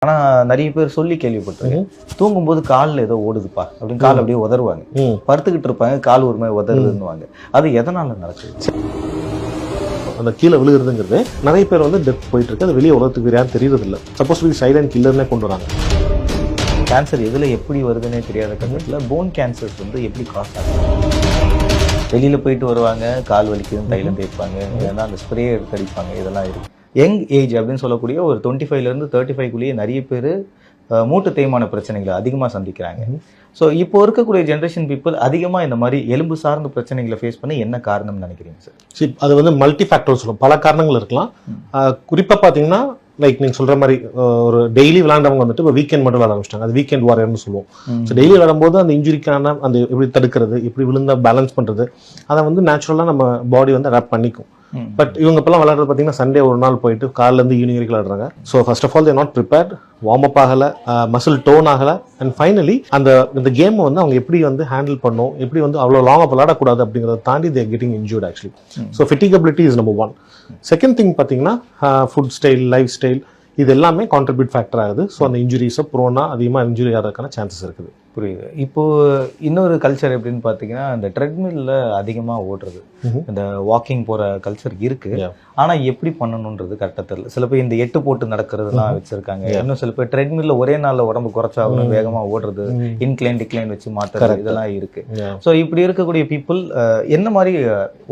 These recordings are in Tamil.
ஆனால் நிறைய பேர் சொல்லி கேள்விப்பட்டிருக்கேன், தூங்கும்போது காலில் ஏதோ ஓடுதுப்பா அப்படின்னு கால் அப்படியே உதறுவாங்க, படுத்துக்கிட்டு இருப்பாங்க கால் ஒரு மாதிரி உதறுதுன்னுவாங்க. அது எதனால நடக்குது? அந்த கீழே விழுகிறதுங்கிறது நிறைய பேர் வந்து டெத் போயிட்டு இருக்கு, அது வெளியே உலகத்துக்கு யாரும் தெரியறது இல்லை. சப்போஸ் சைலண்ட் கில்லர்னே கொண்டு வராங்க. கேன்சர் எதில் எப்படி வருதுன்னே தெரியாத கட்டத்தில் போன் கேன்சர்ஸ் வந்து எப்படி காசு ஆகுது? வெளியில் போயிட்டு வருவாங்க, கால் வலிக்குதுன்னு தைலம் தேய்ப்பாங்க, இல்லைன்னா அந்த ஸ்ப்ரே எடுத்து அடிப்பாங்க, இதெல்லாம் இருக்குது. யங் ஏஜ் அப்படின்னு சொல்லக்கூடிய ஒரு 25லேருந்து 35க்குள்ளேயே நிறைய பேர் மூட்டு தேய்மான பிரச்சனைகளை அதிகமாக சந்திக்கிறாங்க. ஸோ இப்போ இருக்கக்கூடிய ஜென்ரேஷன் பீப்புள் அதிகமாக இந்த மாதிரி எலும்பு சார்ந்த பிரச்சனைகளை ஃபேஸ் பண்ணி என்ன காரணம்னு நினைக்கிறீங்க சார்? சரி, அது வந்து மல்டி ஃபேக்டர் சொல்லும், பல காரணங்கள் இருக்கலாம். குறிப்பாக பார்த்தீங்கன்னா லைக் நீங்கள் சொல்கிற மாதிரி ஒரு டெய்லி விளாண்டவங்க வந்துட்டு இப்போ வீக்கெண்ட் மட்டும் விளாட ஆரம்பிச்சிட்டாங்க, அது வீக்கெண்ட் வாரியர்னு சொல்லுவோம். ஸோ டெய்லி விளாடும்போது அந்த இன்ஜுரிக்கான அந்த எப்படி தடுக்கிறது, எப்படி விழுந்தா பேலன்ஸ் பண்ணுறது, அதை வந்து நேச்சுரலாக நம்ம பாடி வந்து அடாப்ட் பண்ணிக்கும். பட் இவங்க இப்பெல்லாம் விளையாடுறது பார்த்தீங்கன்னா சண்டே ஒரு நாள் போயிட்டு காலிலேருந்து ஈவினிங் வரைக்கும் விளையாடுறாங்க. So first of all there not prepared, warm up ஆகலை, மசில் டோன் ஆகலை, அண்ட் ஃபைனலி இந்த கேமை வந்து அவங்க எப்படி வந்து ஹேண்டில் பண்ணும், எப்படி வந்து அவ்வளோ லாங் விளையாடக்கூடாது அப்படிங்கிறத தாண்டி they're getting injured actually. So fatigability is number 1. Second thing பார்த்தீங்கன்னா ஃபுட் ஸ்டைல், லைஃப் ஸ்டைல், இது எல்லாமே கான்ட்ரிபியூட் ஃபேக்டர் ஆகுது. ஸோ அந்த இன்ஜுரிஸை ப்ரோனா அதிகமாக இன்ஜுரி ஆகிறதுக்கான சான்சஸ் இருக்குது. புரியுது. இப்போது இன்னொரு கல்ச்சர் எப்படின்னு பார்த்தீங்கன்னா, இந்த ட்ரெட்மில்ல அதிகமாக ஓடுறது, இந்த வாக்கிங் போகிற கல்ச்சர் இருக்குது. ஆனால் எப்படி பண்ணணுன்றது கரெக்டாக தெரியல. சில பேர் இந்த 8 போட்டு நடக்கிறதுலாம் வச்சுருக்காங்க. இன்னும் சில பேர் ட்ரெட்மில்ல ஒரே நாளில் உடம்பு குறைச்சாகணும் வேகமாக ஓடுறது, இன்க்ளைன் டிக்ளைன் வச்சு மாற்றுறது, இதெல்லாம் இருக்குது. ஸோ இப்படி இருக்கக்கூடிய பீப்புள் என்ன மாதிரி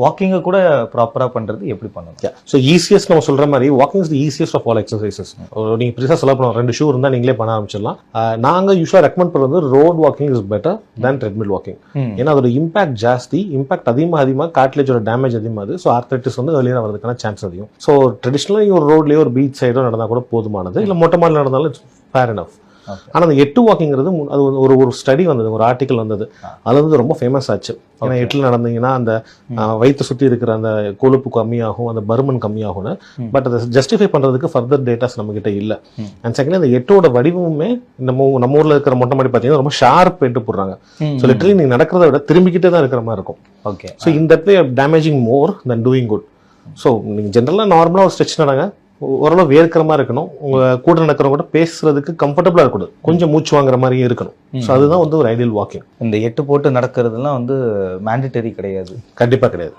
வாக்கிங்கை கூட ப்ராப்பராக பண்ணுறது எப்படி பண்ணணும்? ஸோ ஈஸியஸ்ட் நம்ம சொல்கிற மாதிரி walking is the easiest of all exercises. நீங்கள் ப்ரீஸாக சொல்ல போனோம், 2 ஷூ இருந்தால் நீங்களே பண்ண ஆரம்பிச்சிடலாம். நாங்கள் யூஸ்வலாக ரெக்கமெண்ட் பண்ணுறது road walking is better than treadmill walking. ஏன்னா அதோட இம்பாக்ட் ஜாஸ்தி, இம்பாக்ட் அதிகமாக கார்ட்லேஜோட டேமேஜ் அதிகமாகுது. ஸோ ஆர்த்ரைட்டிஸ் வந்து ஏர்லியாக வரதுக்கான சான்ஸ் அதிகம். ஸோ ட்ரெடிஷ்னலாக ஒரு ரோட்லேயோ ஒரு பீச் சைடோ நடந்தால் கூட போதுமானது, இல்லை மொட்டை மாடியில் நடந்தாலும் இட்ஸ் ஃபேர் எனஃப். ஆனால் அந்த 8 வாக்கிங்கிறது அது ஒரு ஸ்டடி வந்தது, ஒரு ஆர்டிக்கல் வந்தது, அது வந்து ரொம்ப ஃபேமஸ் ஆச்சு. ஏன்னா 8 நடந்தீங்கன்னா அந்த வயிற்று சுற்றி இருக்கிற அந்த கொழுப்பு கம்மியாகும், அந்த பருமன் கம்மியாகும்னு. பட் அதை ஜஸ்டிஃபை பண்ணுறதுக்கு ஃபர்தர் டேட்டாஸ் நம்மகிட்ட இல்லை. அண்ட் செகண்ட், அந்த 8ஓட வடிவமுமே நம்ம ஊரில் இருக்கிற மொட்டை மாடி பார்த்தீங்கன்னா ரொம்ப ஷார்ப் எட்டு போடுறாங்க. ஸோ லிட்டரலி நீங்கள் நடக்கிறத விட திரும்பிக்கிட்டே தான் இருக்கிற மாதிரி இருக்கும். ஓகே. ஸோ இந்த வே டேமேஜிங் மோர் தென் டூயிங் குட். ஸோ நீங்கள் ஜென்ரலாக நார்மலாக ஒரு ஸ்ட்ரெச் நடங்க, ஓரளவு வேர்க்கிற மாதிரி இருக்கணும், உங்க கூட நடக்கிறவங்க கூட பேசுறதுக்கு கம்ஃபர்டபுளா இருக்கணும், கொஞ்சம் மூச்சு வாங்குற மாதிரியும் இருக்கணும். ஸோ அதுதான் வந்து ஒரு ஐடியல் வாக்கிங். இந்த 8 போட்டு நடக்கிறதுலாம் வந்து மேண்டேட்டரி கிடையாது, கண்டிப்பா கிடையாது.